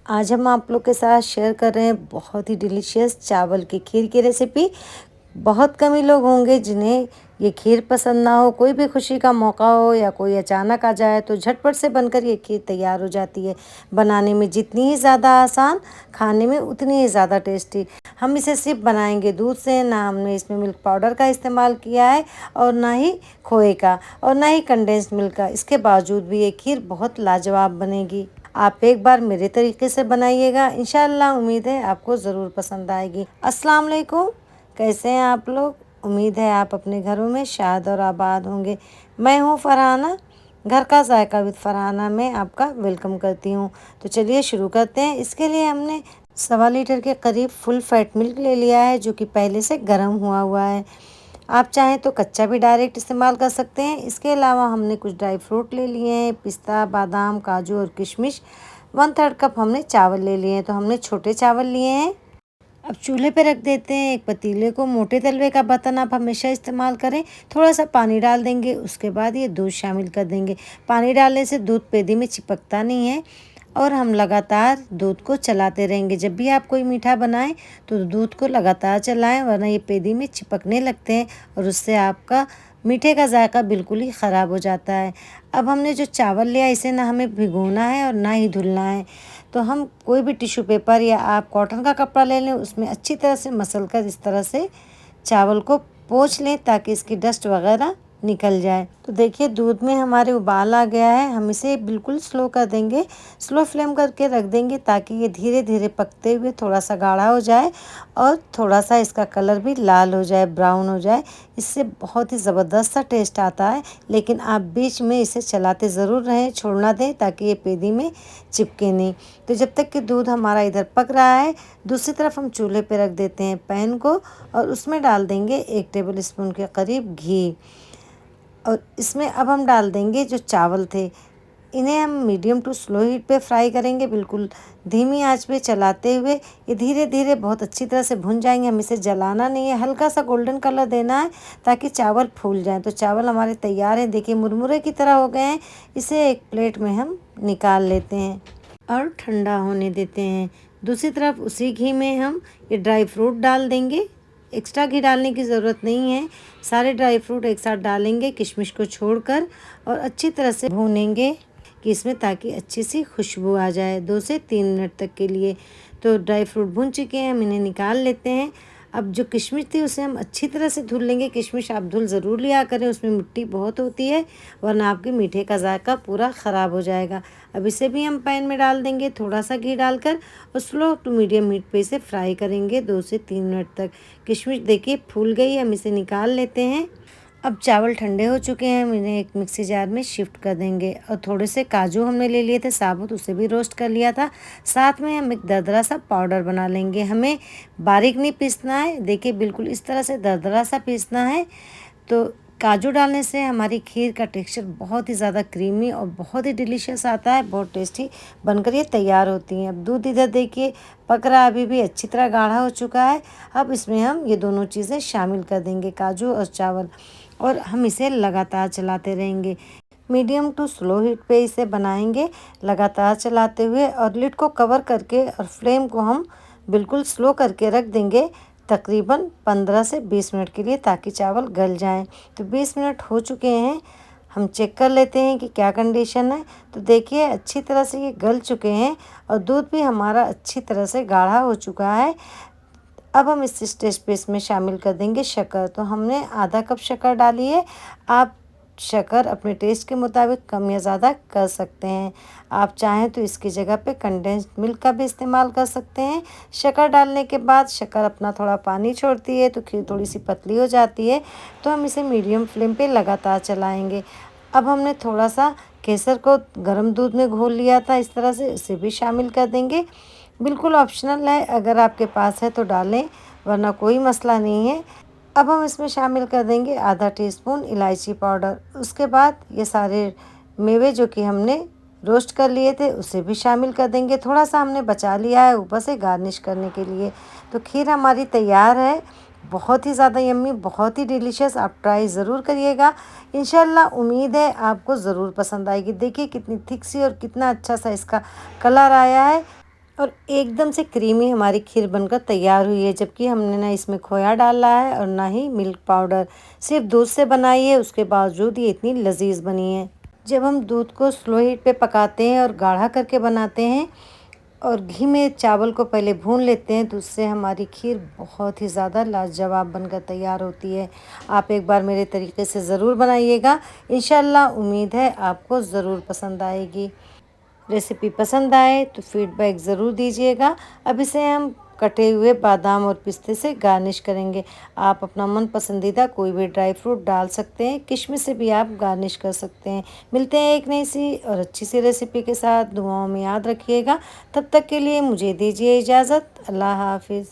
आज हम आप लोग के साथ शेयर कर रहे हैं बहुत ही डिलीशियस चावल की खीर की रेसिपी। बहुत कम ही लोग होंगे जिन्हें ये खीर पसंद ना हो। कोई भी खुशी का मौका हो या कोई अचानक आ जाए तो झटपट से बनकर ये खीर तैयार हो जाती है। बनाने में जितनी ही ज़्यादा आसान, खाने में उतनी ही ज़्यादा टेस्टी। हम इसे सिर्फ बनाएंगे दूध से, ना हमने इसमें मिल्क पाउडर का इस्तेमाल किया है और ना ही खोए का और ना ही कंडेंस्ड मिल्क का। इसके बावजूद भी ये खीर बहुत लाजवाब बनेगी। आप एक बार मेरे तरीके से बनाइएगा, इंशाल्लाह उम्मीद है आपको ज़रूर पसंद आएगी। अस्सलाम वालेकुम, कैसे हैं आप लोग? उम्मीद है आप अपने घरों में शाद और आबाद होंगे। मैं हूँ फरहाना, घर का जायका विद फरहाना में आपका वेलकम करती हूँ। तो चलिए शुरू करते हैं। इसके लिए हमने 1.25 लीटर के करीब फुल फैट मिल्क ले लिया है, जो कि पहले से गर्म हुआ है। आप चाहें तो कच्चा भी डायरेक्ट इस्तेमाल कर सकते हैं। इसके अलावा हमने कुछ ड्राई फ्रूट ले लिए हैं, पिस्ता, बादाम, काजू और किशमिश। 1/3 कप हमने चावल ले लिए हैं, तो हमने छोटे चावल लिए हैं। अब चूल्हे पे रख देते हैं एक पतीले को। मोटे तलवे का बर्तन आप हमेशा इस्तेमाल करें। थोड़ा सा पानी डाल देंगे, उसके बाद ये दूध शामिल कर देंगे। पानी डालने से दूध पेदी में चिपकता नहीं है और हम लगातार दूध को चलाते रहेंगे। जब भी आप कोई मीठा बनाएं तो दूध को लगातार चलाएं, वरना ये पेदी में चिपकने लगते हैं और उससे आपका मीठे का जायका बिल्कुल ही ख़राब हो जाता है। अब हमने जो चावल लिया, इसे ना हमें भिगोना है और ना ही धुलना है। तो हम कोई भी टिश्यू पेपर या आप कॉटन का कपड़ा ले लें, उसमें अच्छी तरह से मसल कर इस तरह से चावल को पोंछ लें ताकि इसकी डस्ट वगैरह निकल जाए। तो देखिए दूध में हमारे उबाल आ गया है। हम इसे बिल्कुल स्लो कर देंगे, स्लो फ्लेम करके रख देंगे ताकि ये धीरे धीरे पकते हुए थोड़ा सा गाढ़ा हो जाए और थोड़ा सा इसका कलर भी लाल हो जाए, ब्राउन हो जाए। इससे बहुत ही ज़बरदस्त सा टेस्ट आता है। लेकिन आप बीच में इसे चलाते ज़रूर रहें, छोड़ना दें ताकि ये पेदी में चिपके नहीं। तो जब तक कि दूध हमारा इधर पक रहा है, दूसरी तरफ हम चूल्हे पे रख देते हैं पैन को और उसमें डाल देंगे 1 टेबल स्पून के करीब घी। और इसमें अब हम डाल देंगे जो चावल थे। इन्हें हम मीडियम टू स्लो हीट पे फ्राई करेंगे, बिल्कुल धीमी आंच पे चलाते हुए। ये धीरे धीरे बहुत अच्छी तरह से भुन जाएंगे। हम इसे जलाना नहीं है, हल्का सा गोल्डन कलर देना है ताकि चावल फूल जाएं। तो चावल हमारे तैयार हैं, देखिए मुरमुरे की तरह हो गए हैं। इसे एक प्लेट में हम निकाल लेते हैं और ठंडा होने देते हैं। दूसरी तरफ उसी घी में हम ये ड्राई फ्रूट डाल देंगे। एक्स्ट्रा घी डालने की ज़रूरत नहीं है, सारे ड्राई फ्रूट एक साथ डालेंगे किशमिश को छोड़कर और अच्छी तरह से भूनेंगे कि इसमें ताकि अच्छी सी खुशबू आ जाए 2 से 3 मिनट तक के लिए। तो ड्राई फ्रूट भून चुके हैं, हम इन्हें निकाल लेते हैं। अब जो किशमिश थी उसे हम अच्छी तरह से धुल लेंगे। किशमिश आप धुल ज़रूर लिया करें, उसमें मिट्टी बहुत होती है, वरना आपके मीठे का जायका पूरा ख़राब हो जाएगा। अब इसे भी हम पैन में डाल देंगे थोड़ा सा घी डालकर और स्लो टू मीडियम हीट पे इसे फ्राई करेंगे 2 से 3 मिनट तक। किशमिश देखिए फूल गई, हम इसे निकाल लेते हैं। अब चावल ठंडे हो चुके हैं, हम इन्हें एक मिक्सी जार में शिफ्ट कर देंगे। और थोड़े से काजू हमने ले लिए थे साबुत, उसे भी रोस्ट कर लिया था। साथ में हम एक दरदरा सा पाउडर बना लेंगे। हमें बारीक नहीं पीसना है, देखिए बिल्कुल इस तरह से दरदरा सा पीसना है। तो काजू डालने से हमारी खीर का टेक्सचर बहुत ही ज़्यादा क्रीमी और बहुत ही डिलीशियस आता है, बहुत टेस्टी बनकर ये तैयार होती हैं। अब दूध इधर देखिए पक रहा है, अभी भी अच्छी तरह गाढ़ा हो चुका है। अब इसमें हम ये दोनों चीज़ें शामिल कर देंगे, काजू और चावल, और हम इसे लगातार चलाते रहेंगे। मीडियम टू स्लो हीट पे इसे बनाएंगे लगातार चलाते हुए, और लिड को कवर करके और फ्लेम को हम बिल्कुल स्लो करके रख देंगे तकरीबन 15 से 20 मिनट के लिए, ताकि चावल गल जाएं। तो 20 मिनट हो चुके हैं, हम चेक कर लेते हैं कि क्या कंडीशन है। तो देखिए अच्छी तरह से ये गल चुके हैं और दूध भी हमारा अच्छी तरह से गाढ़ा हो चुका है। अब हम इस स्टेज पे इसमें शामिल कर देंगे शक्कर। तो हमने आधा कप शक्कर डाली है। आप शक्कर अपने टेस्ट के मुताबिक कम या ज़्यादा कर सकते हैं। आप चाहें तो इसकी जगह पे कंडेंस्ड मिल्क का भी इस्तेमाल कर सकते हैं। शक्कर डालने के बाद शक्कर अपना थोड़ा पानी छोड़ती है तो खीर थोड़ी सी पतली हो जाती है। तो हम इसे मीडियम फ्लेम पे लगातार चलाएंगे। अब हमने थोड़ा सा केसर को गर्म दूध में घोल लिया था, इस तरह से इसे भी शामिल कर देंगे। बिल्कुल ऑप्शनल है, अगर आपके पास है तो डालें, वरना कोई मसला नहीं है। अब हम इसमें शामिल कर देंगे आधा टीस्पून इलायची पाउडर। उसके बाद ये सारे मेवे जो कि हमने रोस्ट कर लिए थे उसे भी शामिल कर देंगे। थोड़ा सा हमने बचा लिया है ऊपर से गार्निश करने के लिए। तो खीर हमारी तैयार है, बहुत ही ज़्यादा यम्मी, बहुत ही डिलीशियस। आप ट्राई ज़रूर करिएगा, इंशाल्लाह उम्मीद है आपको ज़रूर पसंद आएगी। देखिए कितनी थिक सी और कितना अच्छा सा इसका कलर आया है। और एकदम से क्रीमी हमारी खीर बनकर तैयार हुई है, जबकि हमने ना इसमें खोया डाला है और ना ही मिल्क पाउडर। सिर्फ दूध से बनाई है, उसके बावजूद ये इतनी लजीज बनी है। जब हम दूध को स्लो हीट पे पकाते हैं और गाढ़ा करके बनाते हैं और घी में चावल को पहले भून लेते हैं, तो उससे हमारी खीर बहुत ही ज़्यादा लाजवाब बनकर तैयार होती है। आप एक बार मेरे तरीके से ज़रूर बनाइएगा, इंशाल्लाह उम्मीद है आपको ज़रूर पसंद आएगी। रेसिपी पसंद आए तो फीडबैक ज़रूर दीजिएगा। अब इसे हम कटे हुए बादाम और पिस्ते से गार्निश करेंगे। आप अपना मन पसंदीदा कोई भी ड्राई फ्रूट डाल सकते हैं, किशमिश से भी आप गार्निश कर सकते हैं। मिलते हैं एक नई सी और अच्छी सी रेसिपी के साथ, दुआओं में याद रखिएगा। तब तक के लिए मुझे दीजिए इजाज़त। अल्लाह हाफिज़।